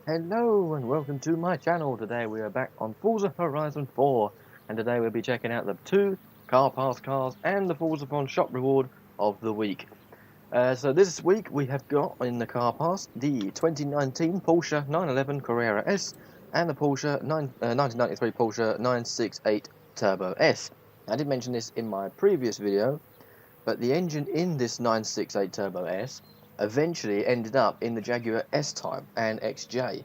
Hello and welcome to my channel. Today we are back on Forza Horizon 4 and today we'll be checking out the 2 Car Pass cars and the Forzathon shop reward of the week. So this week we have got in the Car Pass the 2019 Porsche 911 Carrera S and the 1993 Porsche 968 Turbo S. I did mention this in my previous video, but the engine in this 968 Turbo S eventually ended up in the Jaguar S-Type and XJ.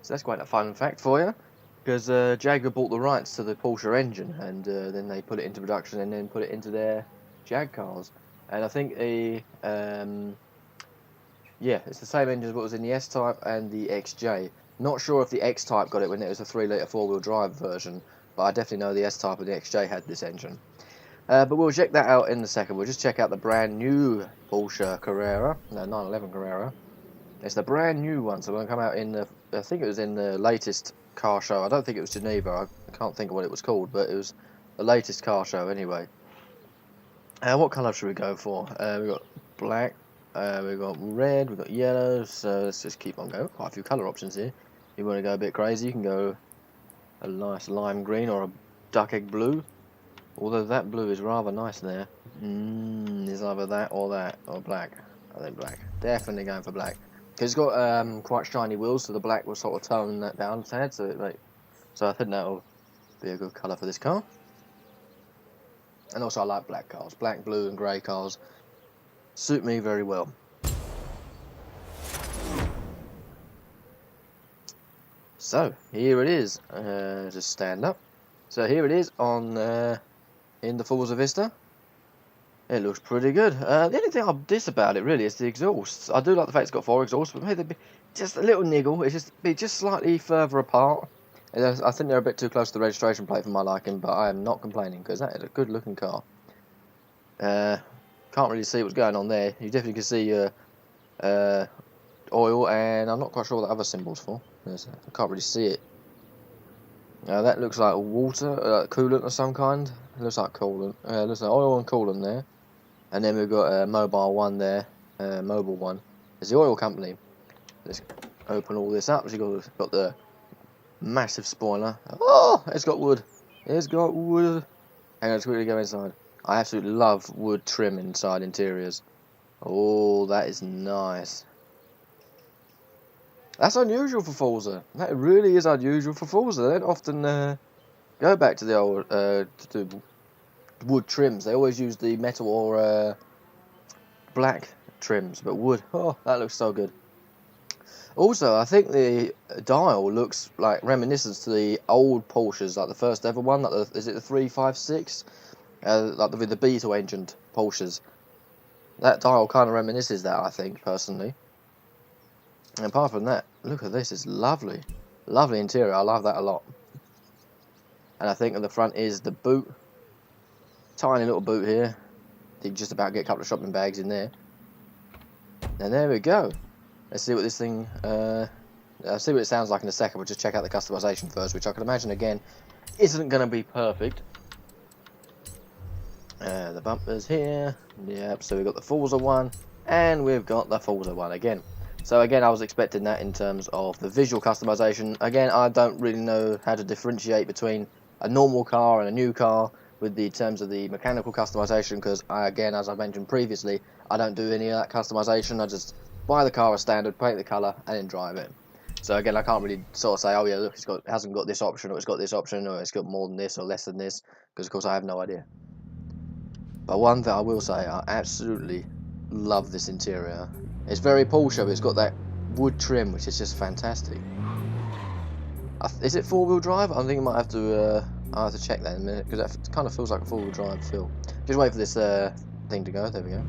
So that's quite a fun fact for you, because Jaguar bought the rights to the Porsche engine, and then they put it into production and then put it into their Jag cars. And I think it's the same engine as what was in the S-Type and the XJ. Not sure if the X-Type got it when it was a 3-litre 4-wheel drive version, but I definitely know the S-Type and the XJ had this engine. But we'll check that out in a second. We'll just check out the brand new Porsche Carrera, no, 911 Carrera. It's the brand new one, so it's going to come out in the, I think it was in the latest car show. I don't think it was Geneva, I can't think of what it was called, but it was the latest car show anyway. What colour should we go for? We've got black, we've got red, we've got yellow, so let's just keep on going. Quite a few colour options here. If you want to go a bit crazy, you can go a nice lime green or a duck egg blue. Although that blue is rather nice there. It's either that or black. I think black. Definitely going for black. Because it's got quite shiny wheels, so the black will sort of tone that down a tad. So I think that'll be a good colour for this car. And also I like black cars. Black, blue and grey cars suit me very well. So, here it is. Just stand up. So here it is on... in the Forza Vista. It looks pretty good. The only thing I diss about it really is the exhausts. I do like the fact it's got 4 exhausts, but maybe they'd be just a little niggle. It's just slightly further apart. I think they're a bit too close to the registration plate for my liking, but I am not complaining because that is a good looking car. Can't really see what's going on there. You definitely can see oil, and I'm not quite sure what the other symbol's for. I can't really see it. That looks like water, coolant of some kind. It looks like coolant. Looks like oil and coolant there. And then we've got a mobile one there. Mobile one. It's the oil company. Let's open all this up. You've got the massive spoiler. Oh, it's got wood. It's got wood. Hang on, let's quickly go inside. I absolutely love wood trim inside interiors. Oh, that is nice. That's unusual for Forza. That really is unusual for Forza. They don't often go back to the old to wood trims. They always use the metal or black trims, but wood. Oh, that looks so good. Also, I think the dial looks like reminiscent to the old Porsches, like the first ever one. Like is it the 356? Like with the Beetle engined Porsches. That dial kind of reminisces that, I think, personally. And apart from that, look at this, it's lovely. Lovely interior, I love that a lot. And I think at the front is the boot. Tiny little boot here. You can just about get a couple of shopping bags in there. And there we go. Let's see what this thing, I'll see what it sounds like in a second. We'll just check out the customization first, which I can imagine, again, isn't going to be perfect. The bumpers here. Yep, so we've got the Forza one. And we've got the Forza one again. So again, I was expecting that in terms of the visual customization. Again, I don't really know how to differentiate between a normal car and a new car with the terms of the mechanical customization, because again, as I mentioned previously, I don't do any of that customization. I just buy the car as standard, paint the colour, and then drive it. So again, I can't really sort of say, oh yeah, look, it hasn't got this option, or it's got this option, or it's got more than this, or less than this, because of course I have no idea. But one thing I will say, I absolutely love this interior. It's very Porsche, but it's got that wood trim, which is just fantastic. Is it 4-wheel drive? I think I might have to. I'll have to check that in a minute, because that kind of feels like a 4-wheel drive feel. Just wait for this thing to go. There we go.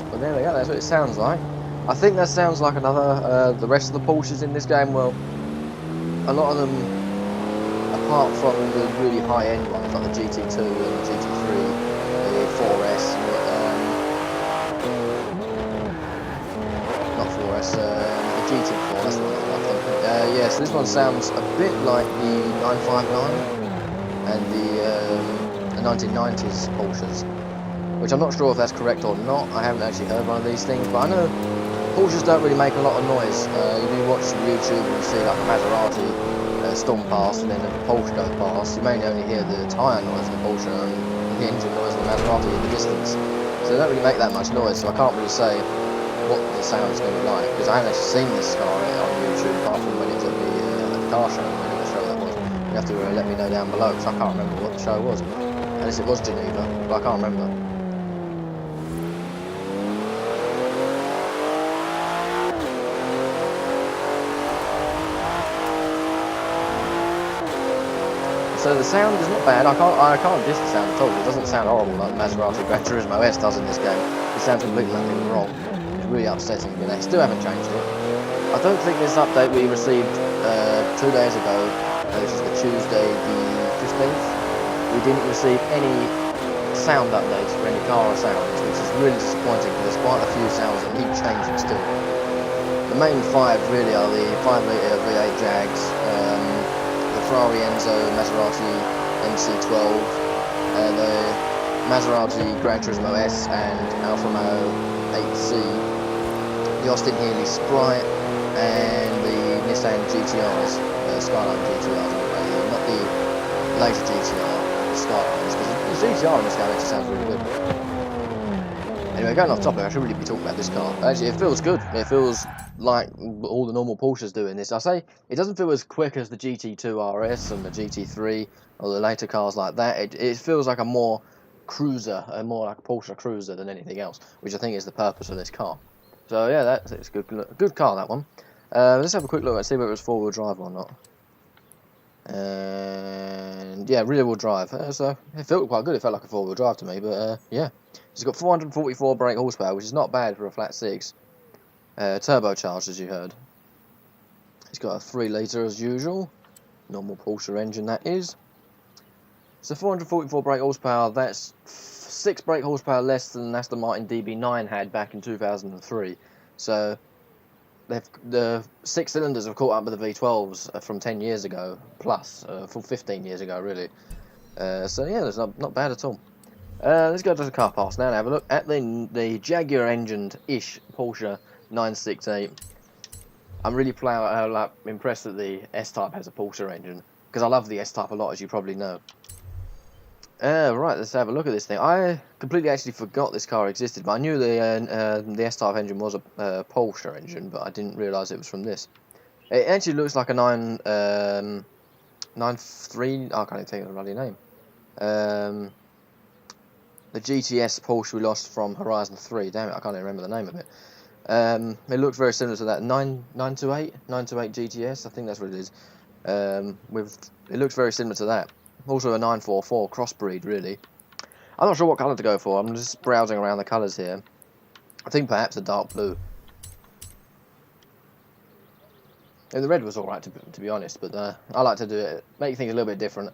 But there we go. That's what it sounds like. I think that sounds like another. The rest of the Porsches in this game. Well, a lot of them, apart from the really high-end ones like the GT2 and the GT3, the 4S, this one sounds a bit like the 959 and the 1990s Porsches, which I'm not sure if that's correct or not. I haven't actually heard one of these things, but I know Porsches don't really make a lot of noise. You do watch YouTube and you see like a Maserati storm past and then a Porsche go past. You mainly only hear the tyre noise of the Porsche and the engine noise of the Maserati in the distance. So they don't really make that much noise, so I can't really say what the sound is going to be like, because I haven't actually seen this car on YouTube apart from when it was at the car show, whatever show that was. You have to let me know down below, because I can't remember what the show was. Unless it was Geneva, but I can't remember. So the sound is not bad. I can't diss the sound at all. It doesn't sound horrible like the Maserati Gran Turismo S does in this game. It sounds completely wrong. It's really upsetting, but they still haven't changed it. I don't think this update we received 2 days ago, which is the Tuesday the 15th, we didn't receive any sound updates for any car or sounds, which is really disappointing because there's quite a few sounds that need changing still. The main 5 really are the 5-litre V8 Jags, the Ferrari Enzo Maserati MC12, the Maserati Gran Turismo S and Alfa Romeo 8C, the Austin Healey Sprite, and the Nissan GTRs, Skyline GTRs, not the later GTR, the Skylines, because the GTR in this game actually sounds really good. Anyway, going off topic, I should really be talking about this car. Actually, it feels good. It feels like all the normal Porsches do in this. I say it doesn't feel as quick as the GT2 RS and the GT3 or the later cars like that. It feels like a more cruiser, more like a Porsche cruiser than anything else, which I think is the purpose of this car. So yeah, it's a good car, that one. Let's have a quick look and see whether it's 4-wheel drive or not. And yeah, rear-wheel drive. So it felt quite good. It felt like a 4-wheel drive to me, but yeah. It's got 444 brake horsepower, which is not bad for a flat 6. Turbocharged, as you heard. It's got a 3-litre as usual. Normal Porsche engine, that is. So 444 brake horsepower, that's 6 brake horsepower less than Aston Martin DB9 had back in 2003. So the 6 cylinders have caught up with the V12s from 10 years ago, plus, from 15 years ago, really. So yeah, it's not bad at all. Let's go to the car parts now and have a look at the Jaguar engined-ish Porsche 968. I'm really impressed that the S-Type has a Porsche engine, because I love the S-Type a lot, as you probably know. Right, let's have a look at this thing. I completely actually forgot this car existed, but I knew the S-Type engine was a Porsche engine, but I didn't realise it was from this. It actually looks like a 93... I can't even think of the bloody name. The GTS Porsche we lost from Horizon 3. Damn it, I can't even remember the name of it. It looks very similar to that 928 GTS. I think that's what it is. It looks very similar to that. Also a 944 crossbreed, really. I'm not sure what colour to go for. I'm just browsing around the colours here. I think perhaps a dark blue. And the red was alright, to be honest, but I like to do it, make things a little bit different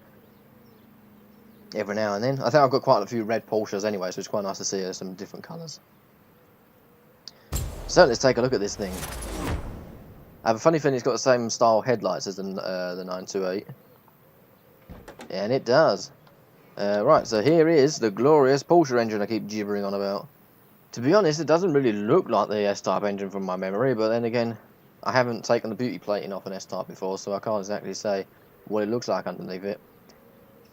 every now and then. I think I've got quite a few red Porsches anyway, so it's quite nice to see some different colours. So let's take a look at this thing. I have a funny feeling it's got the same style headlights as the 928. And it does. Right, so here is the glorious Porsche engine I keep gibbering on about. To be honest, it doesn't really look like the S-Type engine from my memory, but then again, I haven't taken the beauty plating off an S-Type before, so I can't exactly say what it looks like underneath it.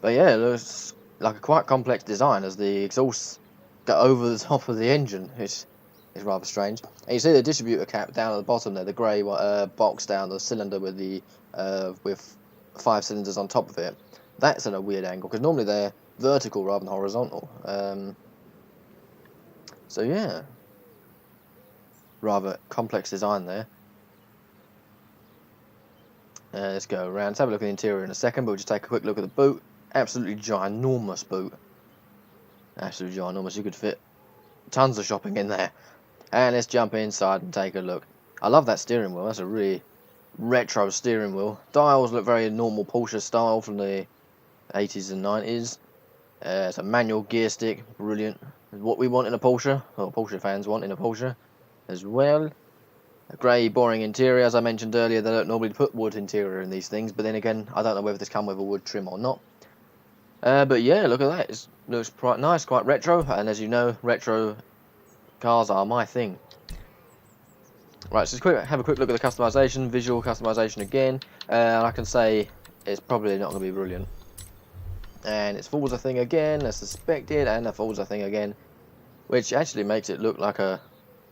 But yeah, it looks like a quite complex design as the exhausts go over the top of the engine, which is rather strange. And you see the distributor cap down at the bottom there, the grey box down the cylinder with the with 5 cylinders on top of it. That's at a weird angle, because normally they're vertical rather than horizontal. So yeah, rather complex design there. Let's go around. Let's have a look at the interior in a second, but we'll just take a quick look at the boot. Absolutely ginormous boot. Absolutely ginormous. You could fit tons of shopping in there. And let's jump inside and take a look. I love that steering wheel. That's a really retro steering wheel. Dials look very normal Porsche style from the 80s and 90s. It's a manual gear stick. Brilliant. What we want in a Porsche. Well, Porsche fans want in a Porsche as well. A grey, boring interior. As I mentioned earlier, they don't normally put wood interior in these things, but then again, I don't know whether this come with a wood trim or not. But yeah, look at that. It looks quite nice, quite retro, and as you know, retro cars are my thing. Right, so have a quick look at the customization, visual customization again, and I can say it's probably not going to be brilliant. And it's Forza thing again, as suspected, and a Forza thing again, which actually makes it look like a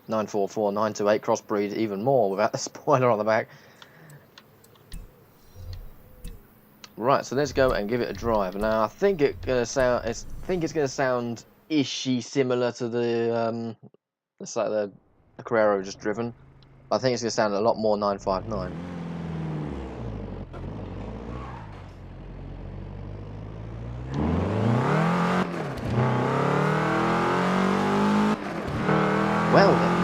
944, 928 crossbreed even more without the spoiler on the back. Right, so let's go and give it a drive. Now, I think it's gonna sound ishy similar to the let's say the Carrera just driven. I think it's gonna sound a lot more 959. Well then,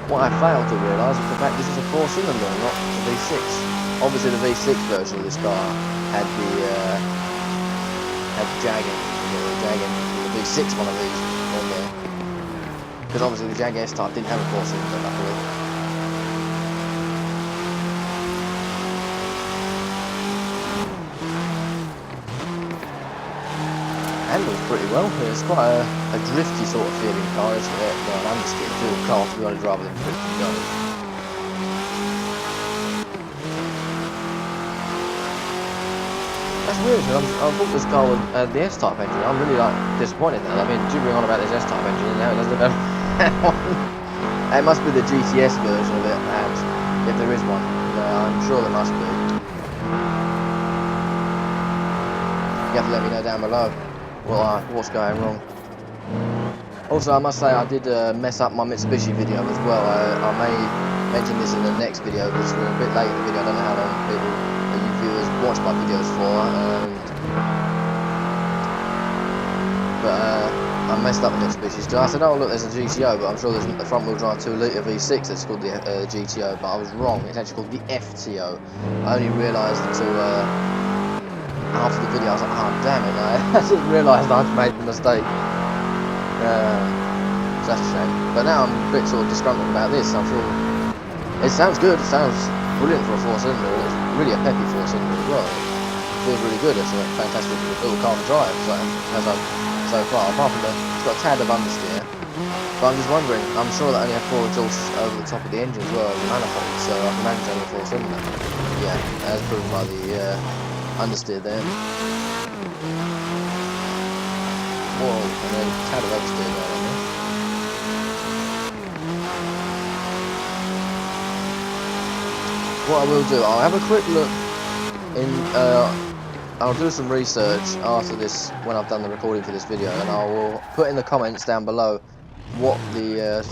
what I failed to realise was the fact this is a 4-cylinder, not a V6. Obviously, the V6 version of this car had the Jag engine, the V6 one of these on there, because obviously the Jag S-Type didn't have a 4-cylinder, luckily. Handles pretty well. It's quite a drifty sort of feeling car. It's an understeer feel car, to be honest, rather than drift and go. That's weird, because I bought this car with the S-Type engine. I'm really disappointed in that. I've been gibbering on about this S-Type engine, and now it doesn't have that one. It must be the GTS version of it, perhaps, if there is one. I'm sure there must be. You have to let me know down below what's going wrong. Also, I must say I did mess up my Mitsubishi video as well. I may mention this in the next video, because we're a bit late in the video. I don't know how long you viewers watch my videos for. But I messed up the Mitsubishi. So I said, oh look, there's a GTO, but I'm sure there's a front-wheel drive 2-litre V6 that's called the GTO, but I was wrong. It's actually called the FTO. I only realised until after the video. I was like, oh damn it, I just realised I'd made the mistake. So that's a shame. But now I'm a bit sort of disgruntled about this. I feel it sounds good. It sounds brilliant for a 4-cylinder. It's really a peppy 4-cylinder as well. It feels really good. It's a fantastic little car to drive. So far, apart from it's got a tad of understeer. But I'm just wondering. I'm sure that only have 4 exhausts over the top of the engine as well as the manifold. So I can imagine it's only a 4-cylinder. Yeah, as proven by the understeer there. Whoa, and then a tad of oversteer there on there. What I will do, I'll have a quick look I'll do some research after this, when I've done the recording for this video, and I will put in the comments down below what the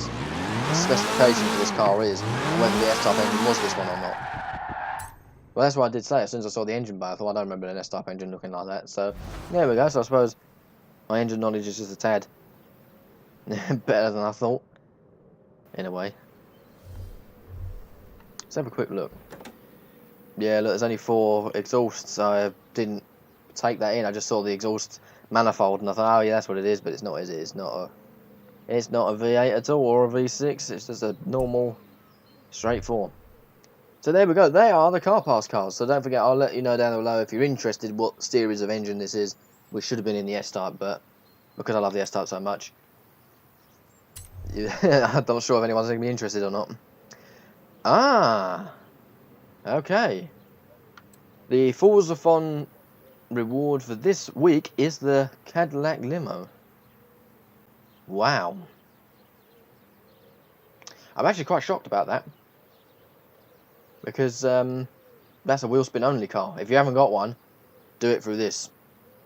specification for this car is, and whether the S-Type engine was this one or not. Well, that's what I did say. As soon as I saw the engine bay, I thought, I don't remember an S-Type engine looking like that. So, there we go. So I suppose my engine knowledge is just a tad better than I thought, in a way. Let's have a quick look. Yeah, look, there's only 4 exhausts. I didn't take that in. I just saw the exhaust manifold, and I thought, oh yeah, that's what it is. But it's not, is it? It's not a V8 at all, or a V6. It's just a normal, straight 4. So there we go. They are the Car Pass cars. So don't forget, I'll let you know down below if you're interested what series of engine this is. We should have been in the S-Type, but because I love the S-Type so much, I'm not sure if anyone's going to be interested or not. Ah, okay. The Forzathon reward for this week is the Cadillac limo. Wow. I'm actually quite shocked about that, because that's a wheel spin only car. If you haven't got one, do it through this.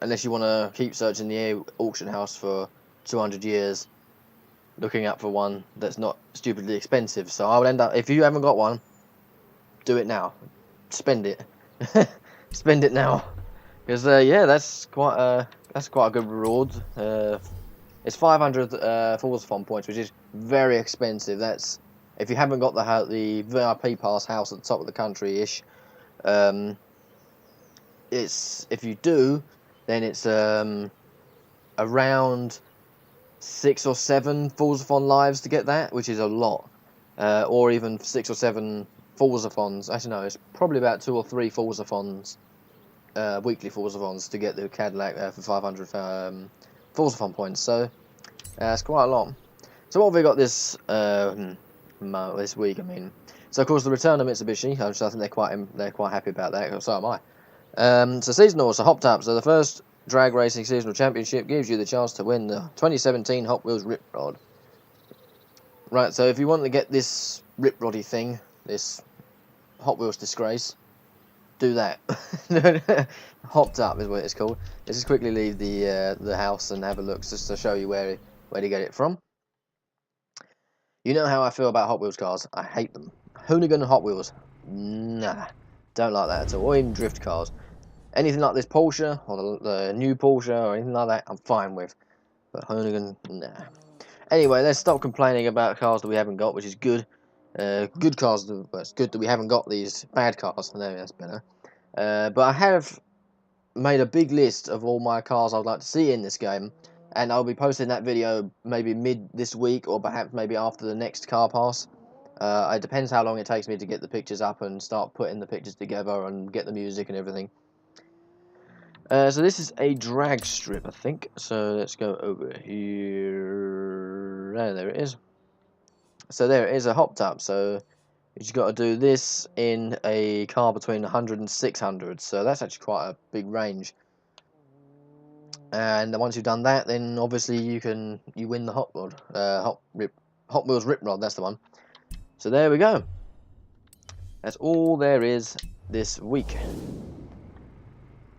Unless you want to keep searching the auction house for 200 years, looking up for one that's not stupidly expensive. So I would end up, if you haven't got one, do it now. Spend it. Spend it now. Because yeah, that's quite a good reward. It's 500 Forzathon points, which is very expensive. That's if you haven't got the VIP pass house at the top of the country ish. It's if you do, then it's around 6 or 7 Forzathon lives to get that, which is a lot. or even 6 or 7 Forzathons. Actually, no, it's probably about 2 or 3 Forzathons, weekly Forzathons to get the Cadillac for 500 Forzathon points. So it's quite a lot. So what have we got this this week? I mean, so of course the return of Mitsubishi. I think they're quite happy about that. So am I. So seasonal, so hopped up. So the first drag racing seasonal championship gives you the chance to win the 2017 Hot Wheels Rip Rod. Right. So if you want to get this Rip Roddy thing, this Hot Wheels disgrace, do that. Hopped up is what it's called. Let's just quickly leave the house and have a look just to show you where to get it from. You know how I feel about Hot Wheels cars. I hate them. Hoonigan Hot Wheels. Nah. Don't like that at all. Or even drift cars. Anything like this Porsche, or the new Porsche, or anything like that, I'm fine with. But Hoonigan, nah. Anyway, let's stop complaining about cars that we haven't got, which is good. Good cars, well, it's good that we haven't got these bad cars. No, that's better. But I have made a big list of all my cars I'd like to see in this game, and I'll be posting that video maybe mid this week, or perhaps maybe after the next car pass. It depends how long it takes me to get the pictures up and start putting the pictures together and get the music and everything. So this is a drag strip, I think. So let's go over here. There it is. So there it is, a hop tub. So you've got to do this in a car between 100 and 600. So that's actually quite a big range. And once you've done that, then obviously you win the Hot Wheels Rip Rod. That's the one. So there we go. That's all there is this week.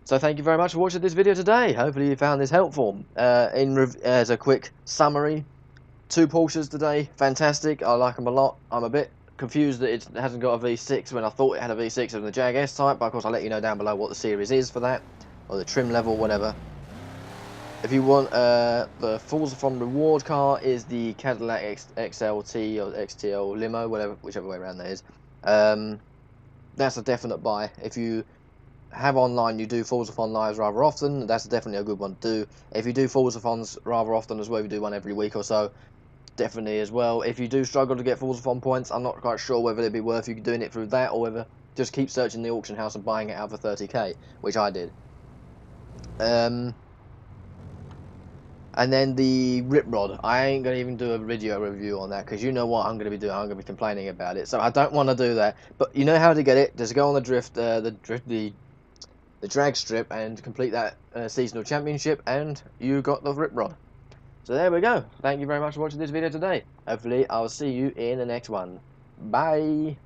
So thank you very much for watching this video today. Hopefully you found this helpful. As a quick summary, 2 Porsches today, fantastic. I like them a lot. I'm a bit confused that it hasn't got a V6 when I thought it had a V6 in the Jag S-Type, but of course I'll let you know down below what the series is for that, or the trim level, whatever. If you want, the Forzathon reward car is the Cadillac XLT or XTL Limo, whichever way around that is. That's a definite buy. If you have online, you do Forzathon lives rather often, that's definitely a good one to do. If you do Forzathons rather often as well, you do one every week or so, definitely as well. If you do struggle to get Forzathon points, I'm not quite sure whether it'd be worth you doing it through that, or whether just keep searching the auction house and buying it out for 30k, which I did. And then the Rip Rod, I ain't going to even do a video review on that, because you know what I'm going to be doing, I'm going to be complaining about it, so I don't want to do that. But you know how to get it, just go on the drag strip and complete that seasonal championship, and you got the Rip Rod. So there we go. Thank you very much for watching this video today. Hopefully I'll see you in the next one. Bye.